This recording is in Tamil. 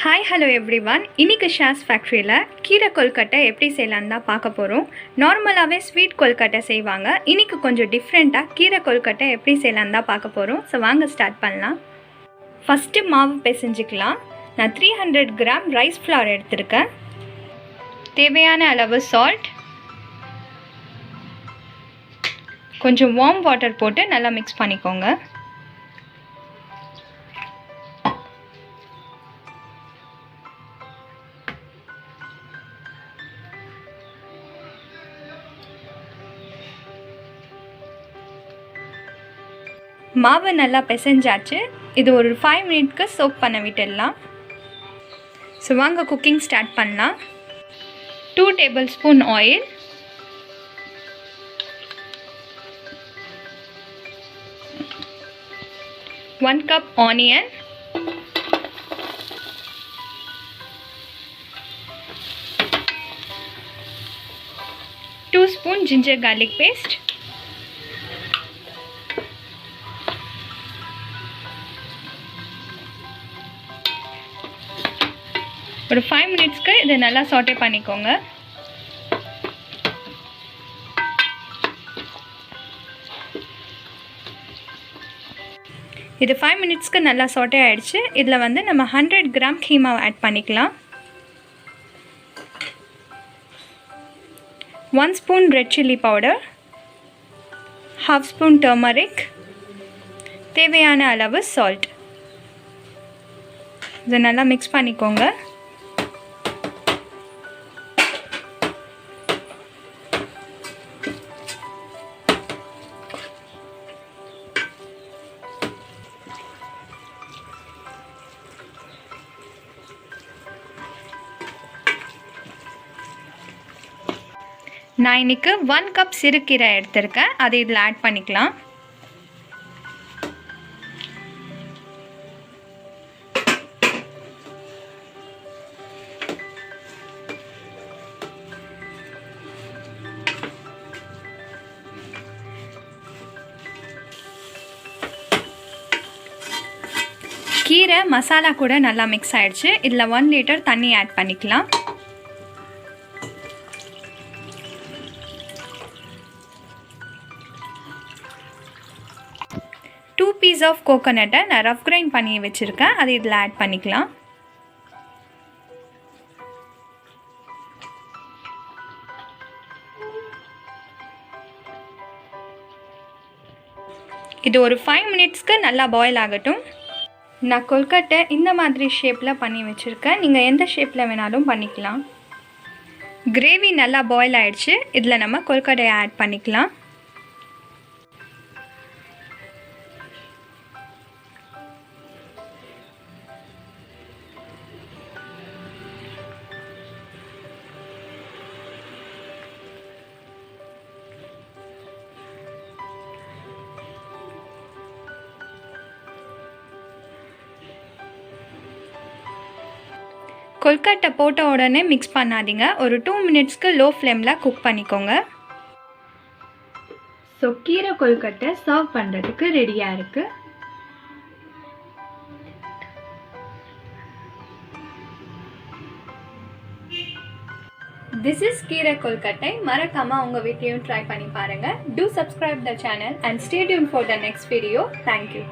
Hi, hello everyone. இன்னைக்கு ஷாஸ் ஃபேக்டரியில் கீரை கொல்கட்டை எப்படி செய்யலான்னு தான் பார்க்க போகிறோம். நார்மலாகவே ஸ்வீட் கொல்கட்டை செய்வாங்க. இன்னைக்கு கொஞ்சம் டிஃப்ரெண்ட்டாக கீரை கொல்கட்டை எப்படி செய்யலான்னு தான் பார்க்க போகிறோம். ஸோ வாங்க ஸ்டார்ட் பண்ணலாம். ஃபஸ்ட்டு மாவு பிசைஞ்சிக்கலாம். நான் 300 கிராம் ரைஸ் ஃப்ளார் எடுத்திருக்கேன். தேவையான அளவு சால்ட், கொஞ்சம் வார்ம் வாட்டர் போட்டு நல்லா மிக்ஸ் பண்ணிக்கோங்க. மாவு நல்லா பிசைஞ்சாச்சு. இது ஒரு 5 மினிட்க்கு சோக் பண்ண விட்டுடலாம். ஸோ வாங்க குக்கிங் ஸ்டார்ட் பண்ணலாம். 2 tablespoon oil, 1 cup onion, 2 spoon ginger garlic paste, ஒரு 5 மினிட்ஸ்க்கு இதை நல்லா சாட்டே பண்ணிக்கோங்க. இது 5 மினிட்ஸ்க்கு நல்லா சாட்டே ஆகிடுச்சு. இதில் வந்து நம்ம 100 கிராம் கீமாவை ஆட் பண்ணிக்கலாம். 1 spoon red chilli powder, 1/2 spoon turmeric, தேவையான அளவு சால்ட். இதை நல்லா மிக்ஸ் பண்ணிக்கோங்க. நான் இன்றைக்கி 1 கப் சிறுகீரை எடுத்திருக்கேன். அதை இதில் ஆட் பண்ணிக்கலாம். கீரை மசாலா கூட நல்லா மிக்ஸ் ஆகிடுச்சு. இதில் 1 லிட்டர் தண்ணி ஆட் பண்ணிக்கலாம். பீஸ் ஆஃப் கோகோனட்டை நான் ரஃப் கிரைண்ட் பண்ணி வச்சுருக்கேன். அதை இதில் ஆட் பண்ணிக்கலாம். இது ஒரு 5 மினிட்ஸ்க்கு நல்லா பாயில் ஆகட்டும். நான் கொல்கட்டை இந்த மாதிரி ஷேப்பில் பண்ணி வச்சுருக்கேன். நீங்கள் எந்த ஷேப்பில் வேணாலும் பண்ணிக்கலாம். கிரேவி நல்லா பாயில் ஆகிடுச்சு. இதில் நம்ம கொல்கட்டையை ஆட் பண்ணிக்கலாம். கொல்கட்டை போட்ட உடனே மிக்ஸ் பண்ணாதீங்க. ஒரு 2 மினிட்ஸ்க்கு லோ ஃப்ளேமில் குக் பண்ணிக்கோங்க. ஸோ கீரை கொல்கட்டை சர்வ் பண்ணுறதுக்கு ரெடியாக இருக்குது. This is கீரை கொல்கட்டை. மறக்காமல் உங்கள் வீட்லையும் ட்ரை பண்ணி பாருங்கள். Do subscribe the channel and stay tuned for the next video. Thank you.